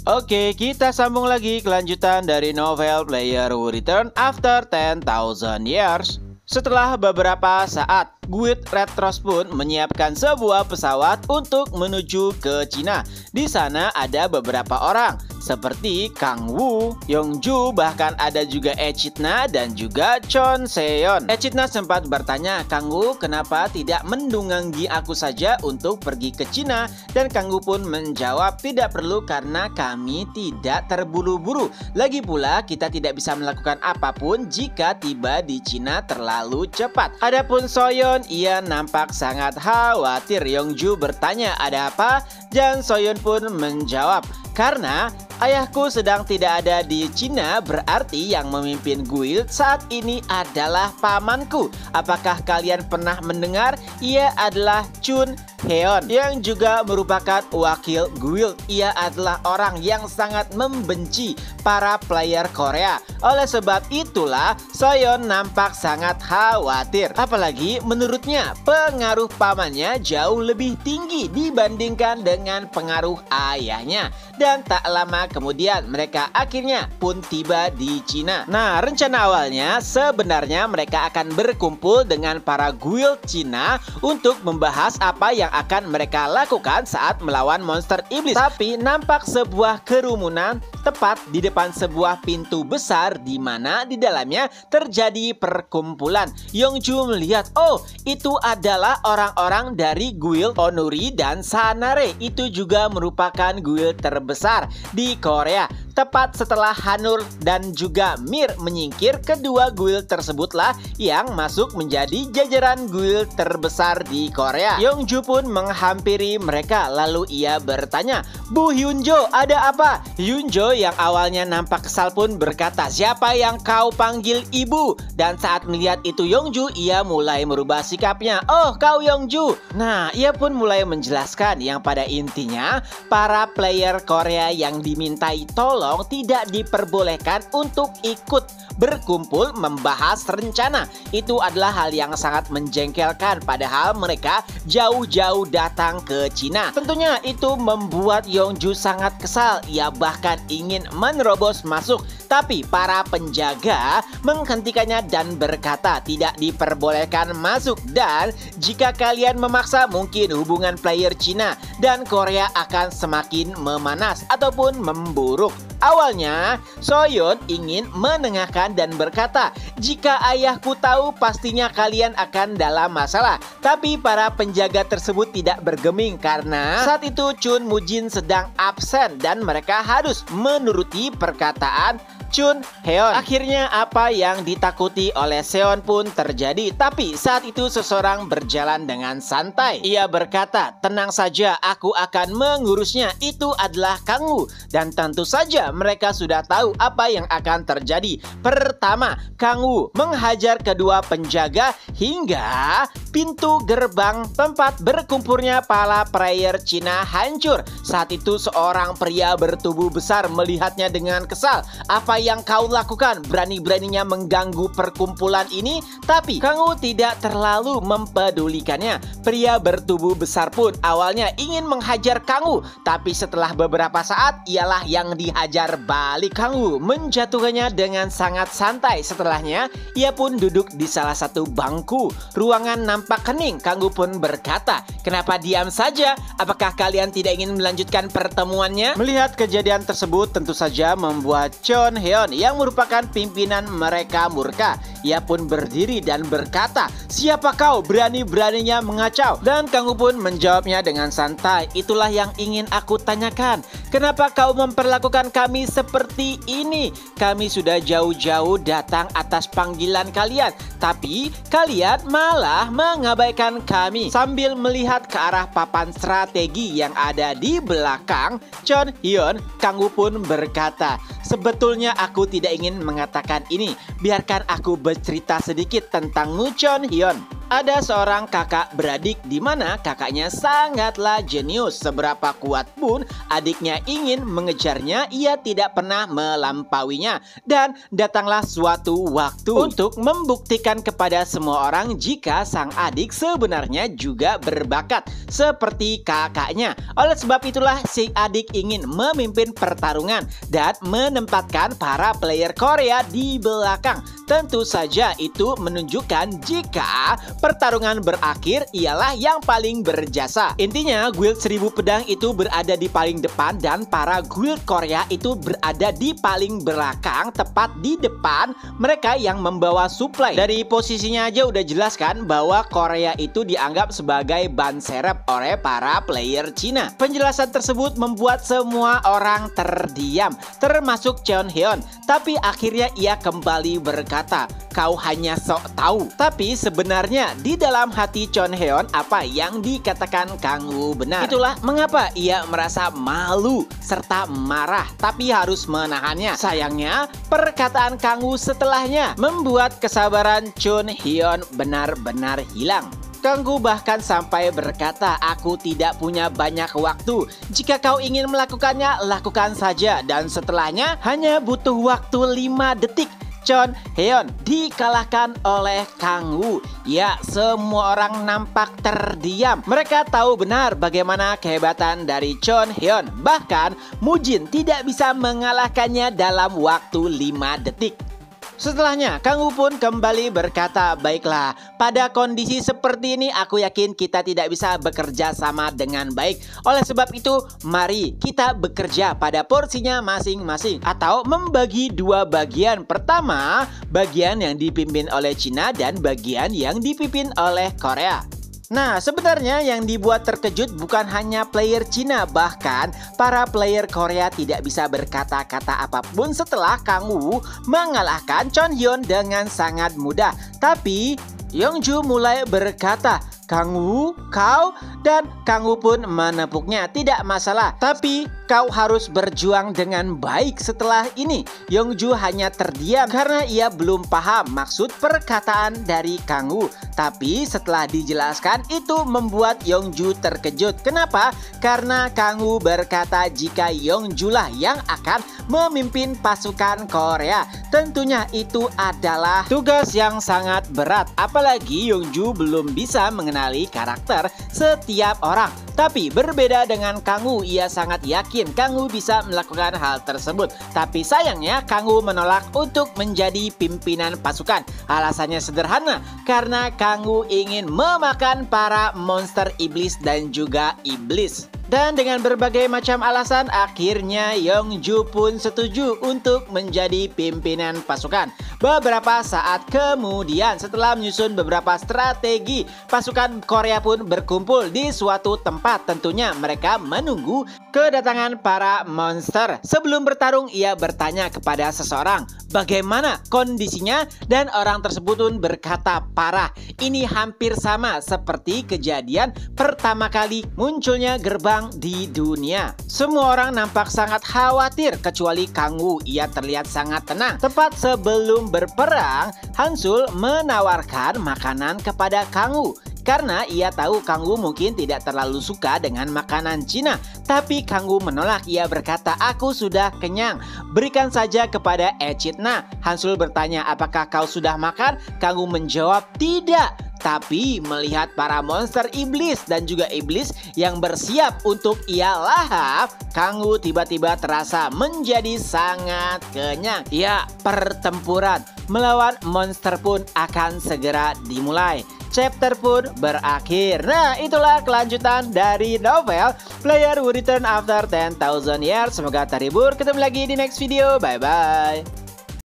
Oke, kita sambung lagi kelanjutan dari novel Player Who Return After 10,000 Years. Setelah beberapa saat, Guild Red Rose pun menyiapkan sebuah pesawat untuk menuju ke Cina. Di sana ada beberapa orang, seperti Kang Wu, Yongju, bahkan ada juga Echidna dan juga Chon Seon. Echidna sempat bertanya, Kang Wu kenapa tidak mendungangi aku saja untuk pergi ke Cina? Dan Kang Wu pun menjawab, tidak perlu karena kami tidak terburu-buru. Lagi pula kita tidak bisa melakukan apapun jika tiba di Cina terlalu cepat. Adapun Soyeon, ia nampak sangat khawatir. Yongju bertanya, ada apa? Dan Soyeon pun menjawab, karena ayahku sedang tidak ada di Cina, berarti yang memimpin guild saat ini adalah pamanku. Apakah kalian pernah mendengar? Ia adalah Chun Heon yang juga merupakan wakil guild. Ia adalah orang yang sangat membenci para player Korea. Oleh sebab itulah Soyeon nampak sangat khawatir. Apalagi menurutnya pengaruh pamannya jauh lebih tinggi dibandingkan dengan pengaruh ayahnya. Dan tak lama kemudian mereka akhirnya pun tiba di Cina. Nah, rencana awalnya sebenarnya mereka akan berkumpul dengan para guild Cina untuk membahas apa yang akan mereka lakukan saat melawan monster iblis. Tapi nampak sebuah kerumunan tepat di depan sebuah pintu besar di mana di dalamnya terjadi perkumpulan. Yongju melihat, oh, itu adalah orang-orang dari guild Onuri dan Sanare. Itu juga merupakan guild terbesar di Korea. Tepat setelah Hanur dan juga Mir menyingkir, kedua guild tersebutlah yang masuk menjadi jajaran guild terbesar di Korea. Yongju pun menghampiri mereka, lalu ia bertanya, Bu Hyunjo, ada apa? Hyunjo yang awalnya nampak kesal pun berkata, siapa yang kau panggil ibu? Dan saat melihat itu Yongju, ia mulai merubah sikapnya. Oh, kau Yongju. Nah, ia pun mulai menjelaskan yang pada intinya para player Korea yang dimintai tolong tidak diperbolehkan untuk ikut berkumpul membahas rencana. Itu adalah hal yang sangat menjengkelkan, padahal mereka jauh-jauh datang ke Cina. Tentunya itu membuat Yongju sangat kesal. Ia bahkan ingin menerobos masuk, tapi para penjaga menghentikannya dan berkata tidak diperbolehkan masuk. Dan jika kalian memaksa, mungkin hubungan player Cina dan Korea akan semakin memanas ataupun memburuk. Awalnya, Soyeon ingin menengahkan dan berkata, jika ayahku tahu pastinya kalian akan dalam masalah. Tapi para penjaga tersebut tidak bergeming karena saat itu Chun Mujin sedang absen dan mereka harus menuruti perkataan Chun Heon. Akhirnya apa yang ditakuti oleh Seon pun terjadi. Tapi saat itu seseorang berjalan dengan santai. Ia berkata, tenang saja, aku akan mengurusnya. Itu adalah Kang Wu. Dan tentu saja mereka sudah tahu apa yang akan terjadi. Pertama, Kang Wu menghajar kedua penjaga hingga pintu gerbang tempat berkumpulnya para player Cina hancur. Saat itu seorang pria bertubuh besar melihatnya dengan kesal. Apa yang kau lakukan? Berani-beraninya mengganggu perkumpulan ini? Tapi Kang Wu tidak terlalu mempedulikannya. Pria bertubuh besar pun awalnya ingin menghajar Kang Wu, tapi setelah beberapa saat ialah yang dihajar balik. Kang Wu menjatuhkannya dengan sangat santai. Setelahnya ia pun duduk di salah satu bangku. Ruangan nampak hening. Kang Wu pun berkata, kenapa diam saja? Apakah kalian tidak ingin melanjutkan pertemuannya? Melihat kejadian tersebut tentu saja membuat Chon Heon yang merupakan pimpinan mereka murka. Ia pun berdiri dan berkata, siapa kau berani-beraninya mengacau? Dan Kang Wu pun menjawabnya dengan santai, itulah yang ingin aku tanyakan. Kenapa kau memperlakukan kami seperti ini? Kami sudah jauh-jauh datang atas panggilan kalian, tapi kalian malah mengabaikan kami. Sambil melihat ke arah papan strategi yang ada di belakang Chon Hyun, Kang Wu pun berkata, sebetulnya aku tidak ingin mengatakan ini. Biarkan aku bercerita sedikit tentang Chon Hyun. Ada seorang kakak beradik di mana kakaknya sangatlah jenius. Seberapa kuat pun adiknya ingin mengejarnya, ia tidak pernah melampauinya. Dan datanglah suatu waktu untuk membuktikan kepada semua orang jika sang adik sebenarnya juga berbakat seperti kakaknya. Oleh sebab itulah si adik ingin memimpin pertarungan dan menempatkan para player Korea di belakang. Tentu saja itu menunjukkan jika pertarungan berakhir ialah yang paling berjasa. Intinya guild 1000 pedang itu berada di paling depan dan para guild Korea itu berada di paling belakang, tepat di depan mereka yang membawa supply. Dari posisinya aja udah jelas kan bahwa Korea itu dianggap sebagai ban serep oleh para player Cina. Penjelasan tersebut membuat semua orang terdiam, termasuk Chon Hyun. Tapi akhirnya ia kembali berkata, "Kau hanya sok tahu." Tapi sebenarnya di dalam hati Chon Hyun apa yang dikatakan Kang Woo benar. Itulah mengapa ia merasa malu serta marah tapi harus menahannya. Sayangnya perkataan Kang Woo setelahnya membuat kesabaran Chon Hyun benar-benar hilang. Kang Woo bahkan sampai berkata, "Aku tidak punya banyak waktu. Jika kau ingin melakukannya, lakukan saja." Dan setelahnya hanya butuh waktu 5 detik. Chon Hyun dikalahkan oleh Kang Woo. Ya, semua orang nampak terdiam. Mereka tahu benar bagaimana kehebatan dari Chon Hyun. Bahkan Mujin tidak bisa mengalahkannya dalam waktu 5 detik. Setelahnya, Kang Woo pun kembali berkata, "Baiklah, pada kondisi seperti ini aku yakin kita tidak bisa bekerja sama dengan baik. Oleh sebab itu, mari kita bekerja pada porsinya masing-masing atau membagi 2 bagian. Pertama, bagian yang dipimpin oleh Cina dan bagian yang dipimpin oleh Korea." Nah, sebenarnya yang dibuat terkejut bukan hanya player Cina, bahkan para player Korea tidak bisa berkata-kata apapun setelah Kang Woo mengalahkan Chon Hyun dengan sangat mudah. Tapi Yongju mulai berkata, "Kang Woo, kau..." Dan Kang Woo pun menepuknya, "Tidak masalah, tapi kau harus berjuang dengan baik setelah ini." Yongju hanya terdiam karena ia belum paham maksud perkataan dari Kang Woo. Tapi setelah dijelaskan itu membuat Yongju terkejut. Kenapa? Karena Kang Woo berkata jika Yongju lah yang akan memimpin pasukan Korea. Tentunya itu adalah tugas yang sangat berat. Apalagi Yongju belum bisa mengenali karakter setiap orang. Tapi berbeda dengan Kang Woo, ia sangat yakin Kang Woo bisa melakukan hal tersebut. Tapi sayangnya Kang Woo menolak untuk menjadi pimpinan pasukan. Alasannya sederhana, karena Kang Woo ingin memakan para monster iblis dan juga iblis. Dan dengan berbagai macam alasan, akhirnya Yongju pun setuju untuk menjadi pimpinan pasukan. Beberapa saat kemudian, setelah menyusun beberapa strategi, pasukan Korea pun berkumpul di suatu tempat. Tentunya mereka menunggu kedatangan para monster. Sebelum bertarung, ia bertanya kepada seseorang bagaimana kondisinya, dan orang tersebut pun berkata, "Parah, ini hampir sama seperti kejadian pertama kali munculnya gerbang di dunia." Semua orang nampak sangat khawatir kecuali Kang Woo. Ia terlihat sangat tenang. Tepat sebelum berperang, Hansul menawarkan makanan kepada Kang Woo. Karena ia tahu Kang Woo mungkin tidak terlalu suka dengan makanan Cina. Tapi Kang Woo menolak. Ia berkata, "Aku sudah kenyang. Berikan saja kepada Echidna." Hansul bertanya, "Apakah kau sudah makan?" Kang Woo menjawab, "Tidak." Tapi melihat para monster iblis dan juga iblis yang bersiap untuk ia lahap, Kang Woo tiba-tiba terasa menjadi sangat kenyang. Ya, pertempuran melawan monster pun akan segera dimulai. Chapter pun berakhir. Nah, itulah kelanjutan dari novel Player Who Return After 10,000 Years. Semoga terhibur. Ketemu lagi di next video. Bye-bye.